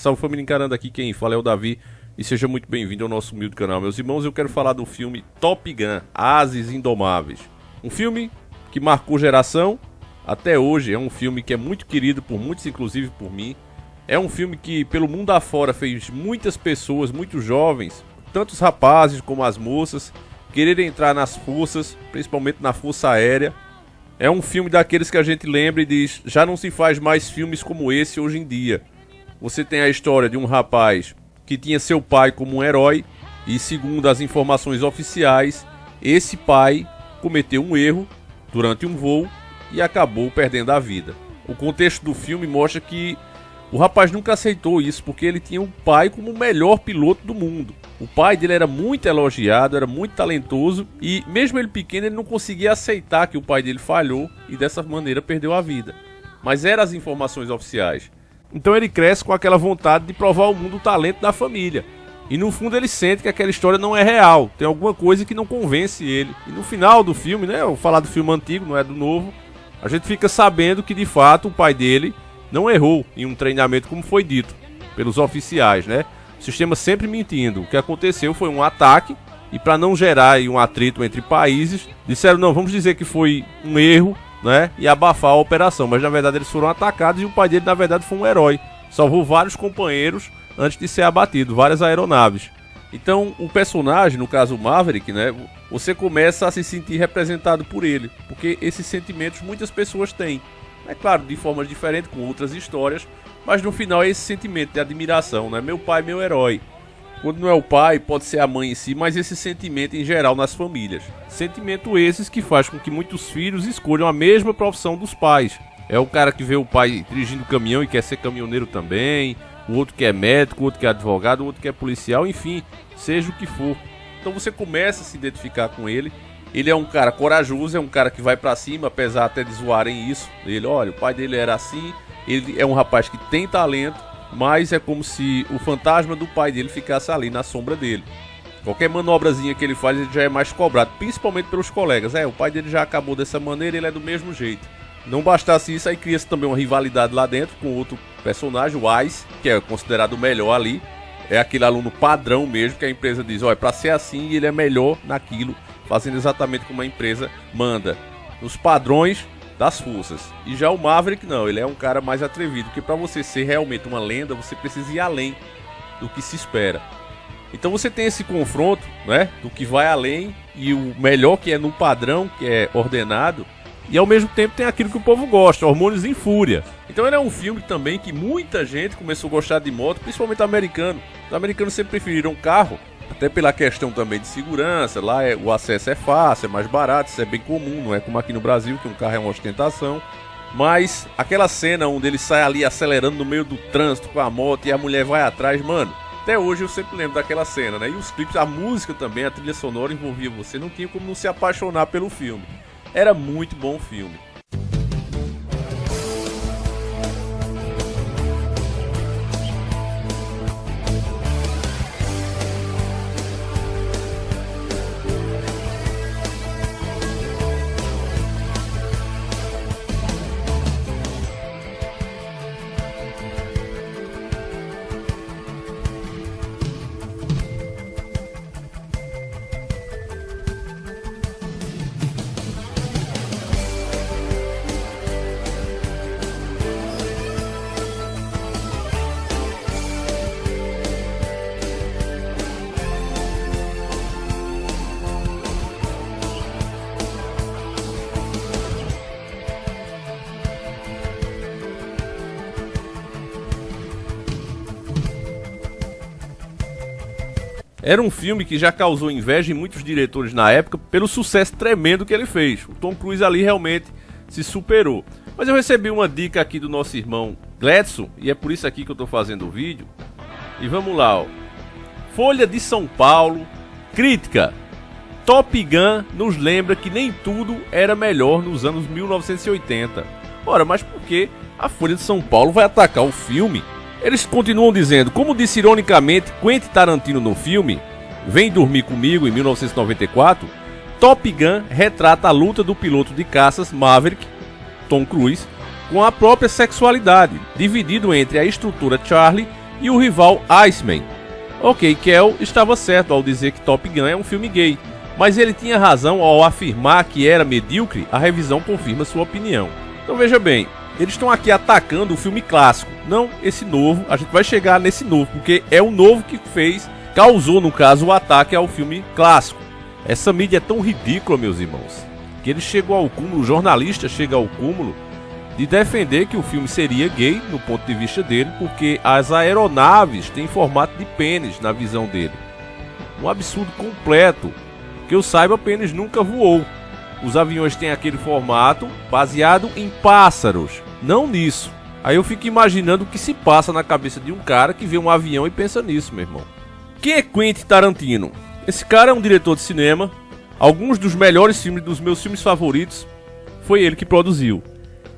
Salve família, encarando aqui quem fala é o Davi e seja muito bem-vindo ao nosso humilde canal. Meus irmãos, eu quero falar do filme Top Gun, Ases Indomáveis. Um filme que marcou geração, até hoje é um filme que é muito querido por muitos, inclusive por mim. É um filme que pelo mundo afora fez muitas pessoas, muitos jovens, tanto os rapazes como as moças, quererem entrar nas forças, principalmente na Força Aérea. É um filme daqueles que a gente lembra e diz, já não se faz mais filmes como esse hoje em dia. Você tem a história de um rapaz que tinha seu pai como um herói e, segundo as informações oficiais, esse pai cometeu um erro durante um voo e acabou perdendo a vida. O contexto do filme mostra que o rapaz nunca aceitou isso porque ele tinha um pai como o melhor piloto do mundo. O pai dele era muito elogiado, era muito talentoso e mesmo ele pequeno ele não conseguia aceitar que o pai dele falhou e dessa maneira perdeu a vida. Mas eram as informações oficiais. Então ele cresce com aquela vontade de provar ao mundo o talento da família. E no fundo ele sente que aquela história não é real, tem alguma coisa que não convence ele. E no final do filme, né, eu vou falar do filme antigo, não é do novo, a gente fica sabendo que de fato o pai dele não errou em um treinamento como foi dito pelos oficiais, né? O sistema sempre mentindo. O que aconteceu foi um ataque e para não gerar aí um atrito entre países, disseram não, vamos dizer que foi um erro, né, e abafar a operação, mas na verdade eles foram atacados e o pai dele na verdade foi um herói, salvou vários companheiros antes de ser abatido, várias aeronaves. Então o personagem, no caso o Maverick, né, você começa a se sentir representado por ele, porque esses sentimentos muitas pessoas têm, é claro, de formas diferentes, com outras histórias, mas no final é esse sentimento de admiração, né, meu pai, meu herói. Quando não é o pai, pode ser a mãe em si, mas esse sentimento em geral nas famílias. Sentimento esses que faz com que muitos filhos escolham a mesma profissão dos pais. É o cara que vê o pai dirigindo caminhão e quer ser caminhoneiro também, o outro que é médico, o outro que é advogado, o outro que é policial, enfim, seja o que for. Então você começa a se identificar com ele. Ele é um cara corajoso, é um cara que vai pra cima, apesar até de zoarem isso. Ele, olha, o pai dele era assim, ele é um rapaz que tem talento, mas é como se o fantasma do pai dele ficasse ali na sombra dele. Qualquer manobrazinha que ele faz, ele já é mais cobrado, principalmente pelos colegas. O pai dele já acabou dessa maneira, ele é do mesmo jeito. Não bastasse isso, aí cria-se também uma rivalidade lá dentro com outro personagem, o Ice, que é considerado o melhor ali. É aquele aluno padrão mesmo, que a empresa diz, olha, pra ser assim, ele é melhor naquilo, fazendo exatamente como a empresa manda, nos padrões das forças. E já o Maverick não, ele é um cara mais atrevido, porque para você ser realmente uma lenda, você precisa ir além do que se espera. Então você tem esse confronto, né, do que vai além e o melhor que é no padrão, que é ordenado, e ao mesmo tempo tem aquilo que o povo gosta, Hormônios em Fúria. Então ele é um filme também que muita gente começou a gostar de moto, principalmente americano. Os americanos sempre preferiram carro, até pela questão também de segurança, lá o acesso é fácil, é mais barato, isso é bem comum, não é como aqui no Brasil, que um carro é uma ostentação. Mas aquela cena onde ele sai ali acelerando no meio do trânsito com a moto e a mulher vai atrás, mano, até hoje eu sempre lembro daquela cena, né? E os clipes, a música também, a trilha sonora envolvia você, não tinha como não se apaixonar pelo filme. Era muito bom o filme. Era um filme que já causou inveja em muitos diretores na época pelo sucesso tremendo que ele fez. O Tom Cruise ali realmente se superou. Mas eu recebi uma dica aqui do nosso irmão Gledson, e é por isso aqui que eu estou fazendo o vídeo. E vamos lá, ó. Folha de São Paulo, crítica. Top Gun nos lembra que nem tudo era melhor nos anos 1980. Ora, mas por que a Folha de São Paulo vai atacar o filme? Eles continuam dizendo, como disse ironicamente Quentin Tarantino no filme Vem Dormir Comigo, em 1994, Top Gun retrata a luta do piloto de caças Maverick, Tom Cruise, com a própria sexualidade, dividido entre a estrutura Charlie e o rival Iceman. Ok, Kel estava certo ao dizer que Top Gun é um filme gay, mas ele tinha razão ao afirmar que era medíocre. A revisão confirma sua opinião. Então veja bem, eles estão aqui atacando o filme clássico, não esse novo. A gente vai chegar nesse novo, porque é o novo que causou no caso o ataque ao filme clássico. Essa mídia é tão ridícula, meus irmãos, que ele chegou ao cúmulo, o jornalista chega ao cúmulo de defender que o filme seria gay no ponto de vista dele, porque as aeronaves têm formato de pênis na visão dele. Um absurdo completo. Que eu saiba, pênis nunca voou. Os aviões têm aquele formato baseado em pássaros, não nisso. Aí eu fico imaginando o que se passa na cabeça de um cara que vê um avião e pensa nisso, meu irmão. Quem é Quentin Tarantino? Esse cara é um diretor de cinema. Alguns dos melhores filmes, dos meus filmes favoritos, foi ele que produziu.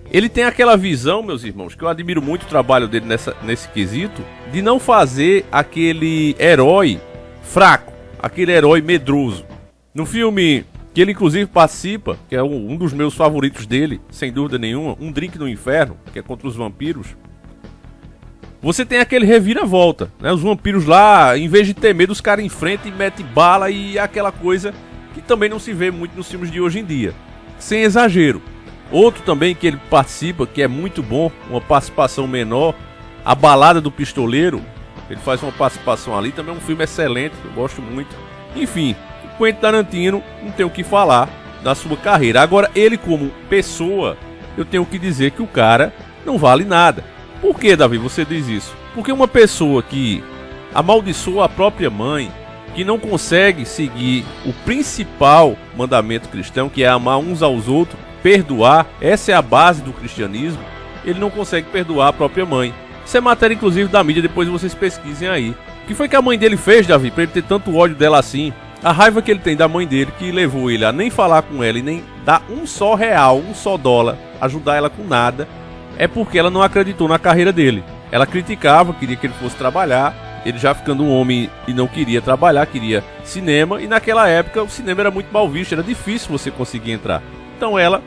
Ele tem aquela visão, meus irmãos, que eu admiro muito o trabalho dele nesse quesito, de não fazer aquele herói fraco, aquele herói medroso. No filme que ele inclusive participa, que é um dos meus favoritos dele, sem dúvida nenhuma, Um Drink no Inferno, que é contra os vampiros, você tem aquele reviravolta, né? Os vampiros lá, em vez de ter medo, os caras enfrentam e metem bala, e aquela coisa que também não se vê muito nos filmes de hoje em dia, sem exagero. Outro também que ele participa, que é muito bom, uma participação menor, A Balada do Pistoleiro. Ele faz uma participação ali, também é um filme excelente, eu gosto muito. Enfim, o Quentin Tarantino, não tenho o que falar da sua carreira. Agora, ele como pessoa, eu tenho que dizer que o cara não vale nada. Por que, Davi, você diz isso? Porque uma pessoa que amaldiçoa a própria mãe, que não consegue seguir o principal mandamento cristão, que é amar uns aos outros, perdoar, essa é a base do cristianismo, ele não consegue perdoar a própria mãe. Isso é matéria inclusive da mídia, depois vocês pesquisem aí. O que foi que a mãe dele fez, Davi, pra ele ter tanto ódio dela assim? A raiva que ele tem da mãe dele, que levou ele a nem falar com ela e nem dar um só real, um só dólar, ajudar ela com nada, é porque ela não acreditou na carreira dele. Ela criticava, queria que ele fosse trabalhar, ele já ficando um homem e não queria trabalhar, queria cinema, e naquela época o cinema era muito mal visto, era difícil você conseguir entrar. Então ela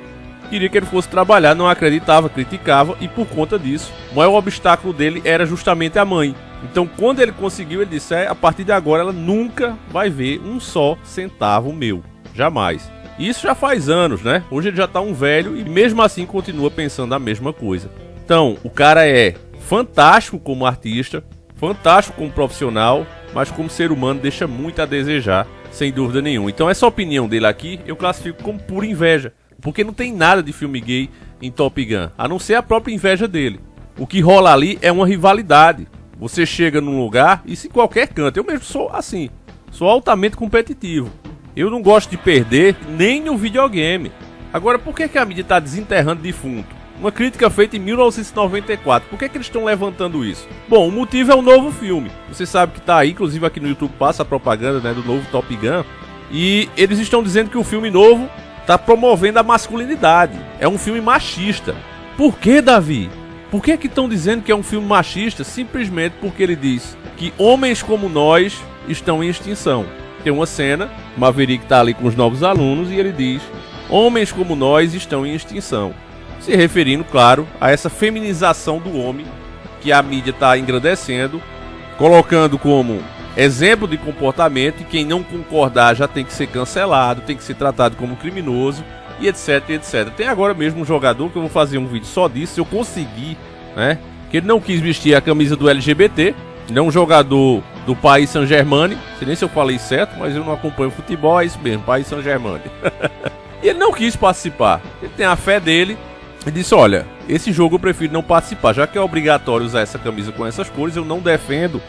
queria que ele fosse trabalhar, não acreditava, criticava, e por conta disso, o maior obstáculo dele era justamente a mãe. Então quando ele conseguiu, ele disse, a partir de agora ela nunca vai ver um só centavo meu, jamais. E isso já faz anos, né? Hoje ele já tá um velho e mesmo assim continua pensando a mesma coisa. Então, o cara é fantástico como artista, fantástico como profissional, mas como ser humano deixa muito a desejar, sem dúvida nenhuma. Então essa opinião dele aqui eu classifico como pura inveja, porque não tem nada de filme gay em Top Gun, a não ser a própria inveja dele. O que rola ali é uma rivalidade. Você chega num lugar, isso em qualquer canto, eu mesmo sou assim, sou altamente competitivo. Eu não gosto de perder nem no videogame. Agora, por que a mídia está desenterrando defunto? Uma crítica feita em 1994. Por que eles estão levantando isso? Bom, o motivo é o novo filme. Você sabe que está aí, inclusive aqui no YouTube passa a propaganda, né, do novo Top Gun. E eles estão dizendo que o filme novo está promovendo a masculinidade. É um filme machista. Por que, Davi? Por que estão dizendo que é um filme machista? Simplesmente porque ele diz que homens como nós estão em extinção. Tem uma cena, Maverick está ali com os novos alunos e ele diz: homens como nós estão em extinção. Se referindo, claro, a essa feminização do homem que a mídia está engrandecendo, colocando como exemplo de comportamento, e quem não concordar já tem que ser cancelado, tem que ser tratado como criminoso, e etc, etc. Tem agora mesmo um jogador que eu vou fazer um vídeo só disso, se eu conseguir, né? Que ele não quis vestir a camisa do LGBT, ele é um jogador do Paris Saint-Germain, não sei nem se eu falei certo, mas eu não acompanho futebol, é isso mesmo, Paris Saint-Germain. E ele não quis participar, ele tem a fé dele, e disse, olha, esse jogo eu prefiro não participar, já que é obrigatório usar essa camisa com essas cores, eu não defendo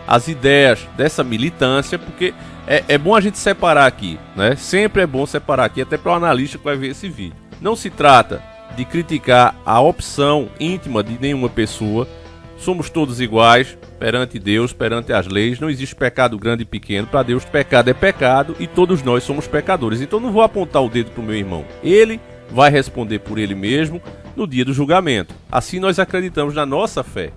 as ideias dessa militância, porque é bom a gente separar aqui, né? Sempre é bom separar aqui, até para o analista que vai ver esse vídeo. Não se trata de criticar a opção íntima de nenhuma pessoa. Somos todos iguais perante Deus, perante as leis. Não existe pecado grande e pequeno. Para Deus, pecado é pecado e todos nós somos pecadores. Então não vou apontar o dedo para o meu irmão. Ele vai responder por ele mesmo no dia do julgamento. Assim nós acreditamos na nossa fé.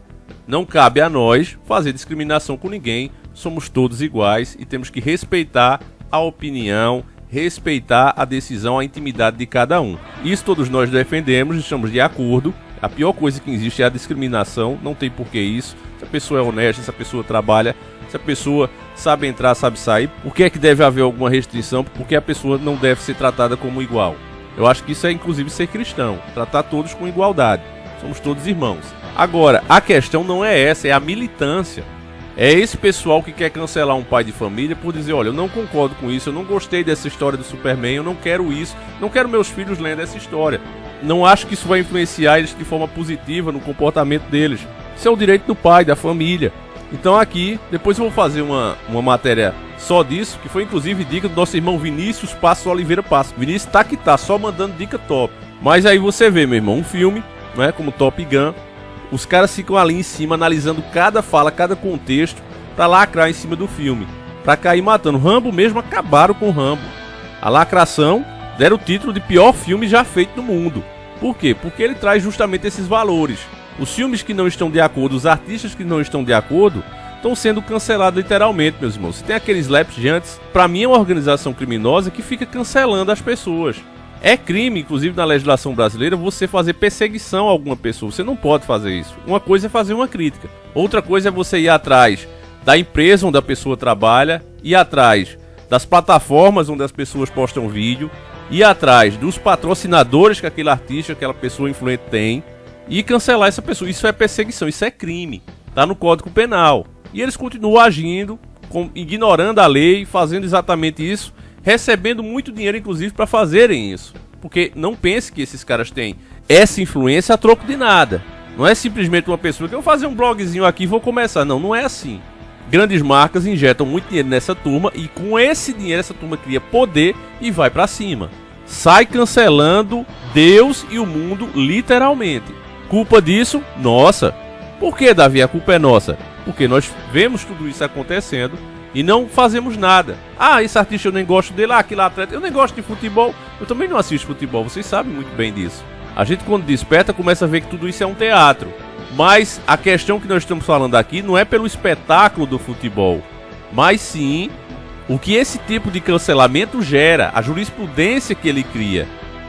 Não cabe a nós fazer discriminação com ninguém. Somos todos iguais e temos que respeitar a opinião, respeitar a decisão, a intimidade de cada um. Isso todos nós defendemos, estamos de acordo. A pior coisa que existe é a discriminação, não tem por que isso. Se a pessoa é honesta, se a pessoa trabalha, se a pessoa sabe entrar, sabe sair, por que é que deve haver alguma restrição? Porque a pessoa não deve ser tratada como igual. Eu acho que isso é inclusive ser cristão, tratar todos com igualdade. Somos todos irmãos. Agora, a questão não é essa, é a militância. É esse pessoal que quer cancelar um pai de família por dizer, olha, eu não concordo com isso, eu não gostei dessa história do Superman, eu não quero isso, não quero meus filhos lendo essa história. Não acho que isso vai influenciar eles de forma positiva no comportamento deles. Isso é o direito do pai, da família. Então aqui, depois eu vou fazer uma matéria só disso, que foi inclusive dica do nosso irmão Vinícius Passos Oliveira Passos. Vinícius tá que tá, só mandando dica top. Mas aí você vê, meu irmão, um filme, né, como Top Gun, os caras ficam ali em cima analisando cada fala, cada contexto, pra lacrar em cima do filme, pra cair matando. Rambo mesmo acabaram com Rambo. A lacração deram o título de pior filme já feito no mundo. Por quê? Porque ele traz justamente esses valores. Os filmes que não estão de acordo, os artistas que não estão de acordo, estão sendo cancelados literalmente, meus irmãos. Se tem aqueles Slapjants, pra mim é uma organização criminosa que fica cancelando as pessoas. É crime, inclusive na legislação brasileira, você fazer perseguição a alguma pessoa. Você não pode fazer isso. Uma coisa é fazer uma crítica. Outra coisa é você ir atrás da empresa onde a pessoa trabalha, ir atrás das plataformas onde as pessoas postam vídeo, ir atrás dos patrocinadores que aquele artista, aquela pessoa influente tem, e cancelar essa pessoa. Isso é perseguição, isso é crime. Tá no Código Penal. E eles continuam agindo, ignorando a lei, fazendo exatamente isso, recebendo muito dinheiro, inclusive, para fazerem isso. Porque não pense que esses caras têm essa influência a troco de nada. Não é simplesmente uma pessoa que eu vou fazer um blogzinho aqui e vou começar. Não, não é assim. Grandes marcas injetam muito dinheiro nessa turma e com esse dinheiro essa turma cria poder e vai para cima. Sai cancelando Deus e o mundo literalmente. Culpa disso? Nossa. Por que, Davi, a culpa é nossa? Porque nós vemos tudo isso acontecendo e não fazemos nada. Ah, esse artista eu nem gosto dele, aquele atleta, eu nem gosto de futebol. Eu também não assisto futebol, vocês sabem muito bem disso. A gente quando desperta começa a ver que tudo isso é um teatro. Mas a questão que nós estamos falando aqui não é pelo espetáculo do futebol, mas sim o que esse tipo de cancelamento gera, a jurisprudência que ele cria.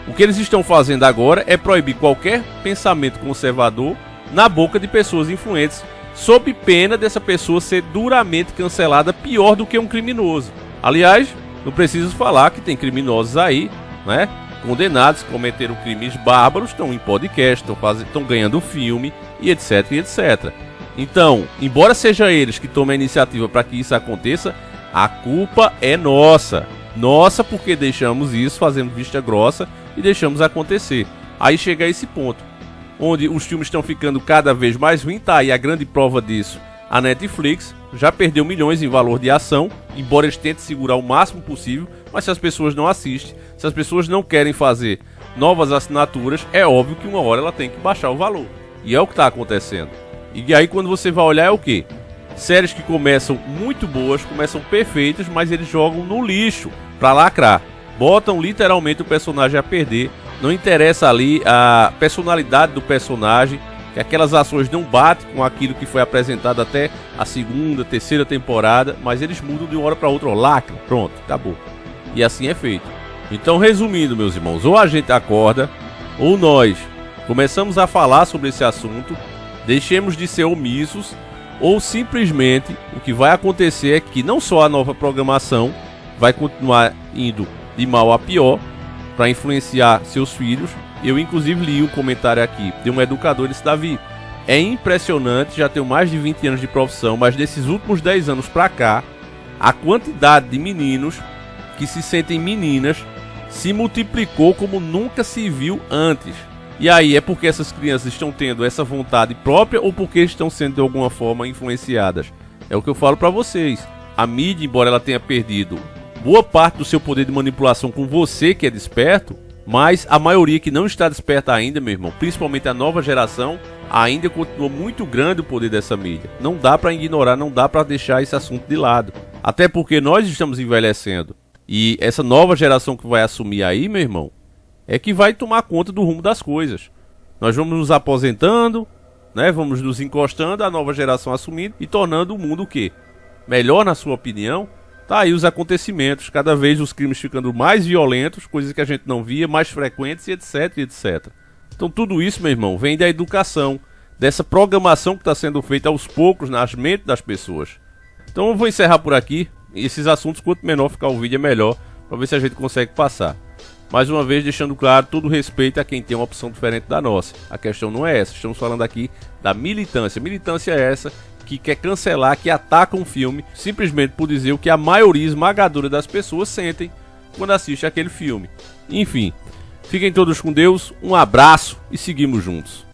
O que eles estão fazendo agora é proibir qualquer pensamento conservador na boca de pessoas influentes, sob pena dessa pessoa ser duramente cancelada, pior do que um criminoso. Aliás, não preciso falar que tem criminosos aí, né, condenados que cometeram crimes bárbaros, estão em podcast, estão ganhando filme e etc, e etc. Então, embora seja eles que tomem a iniciativa para que isso aconteça, a culpa é nossa. Nossa, porque deixamos isso, fazendo vista grossa e deixamos acontecer. Aí chega a esse ponto, onde os filmes estão ficando cada vez mais ruins. Tá aí a grande prova disso. A Netflix já perdeu milhões em valor de ação, embora eles tentem segurar o máximo possível, mas se as pessoas não assistem, se as pessoas não querem fazer novas assinaturas, é óbvio que uma hora ela tem que baixar o valor. E é o que está acontecendo. E aí quando você vai olhar é o quê? Séries que começam muito boas, começam perfeitas, mas eles jogam no lixo pra lacrar. Botam literalmente o personagem a perder. Não interessa ali a personalidade do personagem, que aquelas ações não batem com aquilo que foi apresentado até a segunda, terceira temporada, mas eles mudam de uma hora para outra, ó, lacra, pronto, acabou. E assim é feito. Então, resumindo, meus irmãos, ou a gente acorda, ou nós começamos a falar sobre esse assunto, deixemos de ser omissos, ou simplesmente o que vai acontecer é que não só a nova programação vai continuar indo de mal a pior para influenciar seus filhos. Eu inclusive li um comentário aqui de um educador, disse: Davi, é impressionante, já tenho mais de 20 anos de profissão, mas desses últimos 10 anos para cá, a quantidade de meninos que se sentem meninas se multiplicou como nunca se viu antes. E aí, é porque essas crianças estão tendo essa vontade própria ou porque estão sendo de alguma forma influenciadas? É o que eu falo para vocês. A mídia, embora ela tenha perdido boa parte do seu poder de manipulação com você que é desperto, mas a maioria que não está desperta ainda, meu irmão, principalmente a nova geração, ainda continua muito grande o poder dessa mídia. Não dá para ignorar, não dá para deixar esse assunto de lado. Até porque nós estamos envelhecendo. E essa nova geração que vai assumir aí, meu irmão, é que vai tomar conta do rumo das coisas. Nós vamos nos aposentando, né? Vamos nos encostando, a nova geração assumindo e tornando o mundo o quê? Melhor, na sua opinião? Tá aí os acontecimentos, cada vez os crimes ficando mais violentos, coisas que a gente não via, mais frequentes e etc, etc. Então tudo isso, meu irmão, vem da educação, dessa programação que está sendo feita aos poucos nas mentes das pessoas. Então eu vou encerrar por aqui. Esses assuntos, quanto menor ficar o vídeo, é melhor, para ver se a gente consegue passar. Mais uma vez, deixando claro todo o respeito a quem tem uma opção diferente da nossa. A questão não é essa, estamos falando aqui da militância. Militância é essa que quer cancelar, que ataca um filme, simplesmente por dizer o que a maioria esmagadora das pessoas sentem quando assiste aquele filme. Enfim, fiquem todos com Deus, um abraço e seguimos juntos.